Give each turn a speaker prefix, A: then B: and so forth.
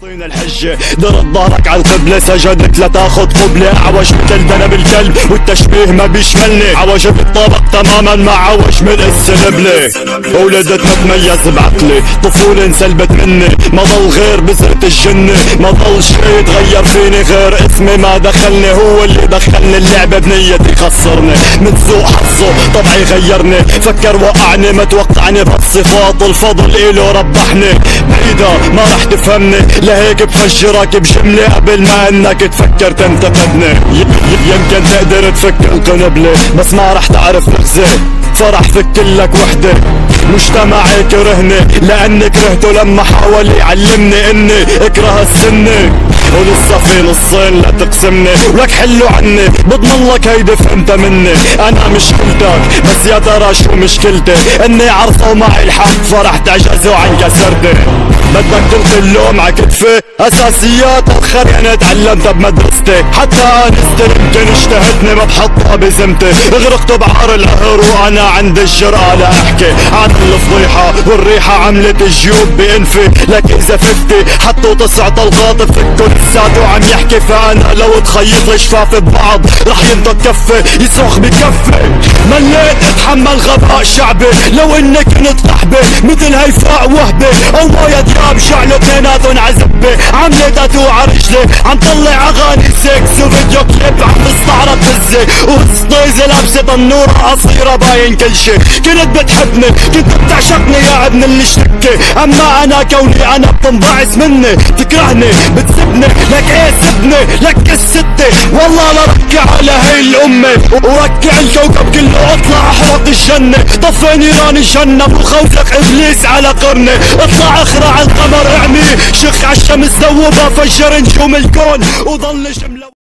A: طين الحجة درت ظهرك على القبلة، سجدت لتاخد قبلة. عوج مثل دنب الكلب والتشبيه ما بيشملني، عوج بالطابق تماما مع عوج من السنبلة. ولدت متميز بعقلي، طفولة انسلبت مني، ما ضل غير بذرة الجنة، ما ضل شي يتغير فيني غير اسمي ما دخلني. هو اللي دخلني اللعبة بنيتي خسرني، من سوء حظه طبعي غيرني، فكر وقعني ما توقعني بهالصفات، الفضل إله ربحني. بعيدة ما رح تفهمني، لهيك بفجرك بجملة قبل ما انك تفكر تنتقدني. يمكن تقدر تفك القنبلة بس ما رح تعرف نغزة، فرح فكلك وحدة. مجتمعي كرهني لاني كرهته لما حاول يعلمني اني اكره السنة، ولسه في نصين لا تقسمني ولك حلو عني. بضمن لك هيدي فهمتها مني، انا مشكلتك بس يا ترى شو مشكلتي؟ اني عرفه معي الحق فرح تعجزوا عن كسرتي. بدك تلقي اللوم ع كتفي، اساسيات الخريانة تعلمتها بمدرستي، حتى انستي يمكن اجتهدني ما بحطها بذمتي. غرقت بحر القهر وانا عندي الجرأة لاحكي عن الفضيحة، والريحة عملت الجيوب بانفي. لك اذا فتي حطوا 9 طلقات بفكوا لساته عم يحكي، فانا لو تخيط الشفاف ببعض رح ينطق كفي يصرخ بكفي. مليت اتحمل غباء شعبي لو اني كنت قحبة مثل هيفاء وهبة، او يا دياب شعلوا بيناتن عزبة. عملت تاتو عرجلي عم طلع اغاني سكس وفيديو كليب عم بستعرض هزة، وسطيزة لابسة تنورة قصيرة باين كل شي. كنت بتحبني كنت بتعشقني يا ابن الاشتكي، اما انا كوني انا بتنبعث مني. تكرهني بتسبني لك ايه سبني لك الستة، والله لا ركع على هي الامة وركع الكوكب كله. اطلع احرق الجنة طفي نيران الجنة وخوفك ابليس على قرني. اطلع اخرع القمر اعمي شخ عالشمس ذوبها فجر نجوم الكون وظل جملة.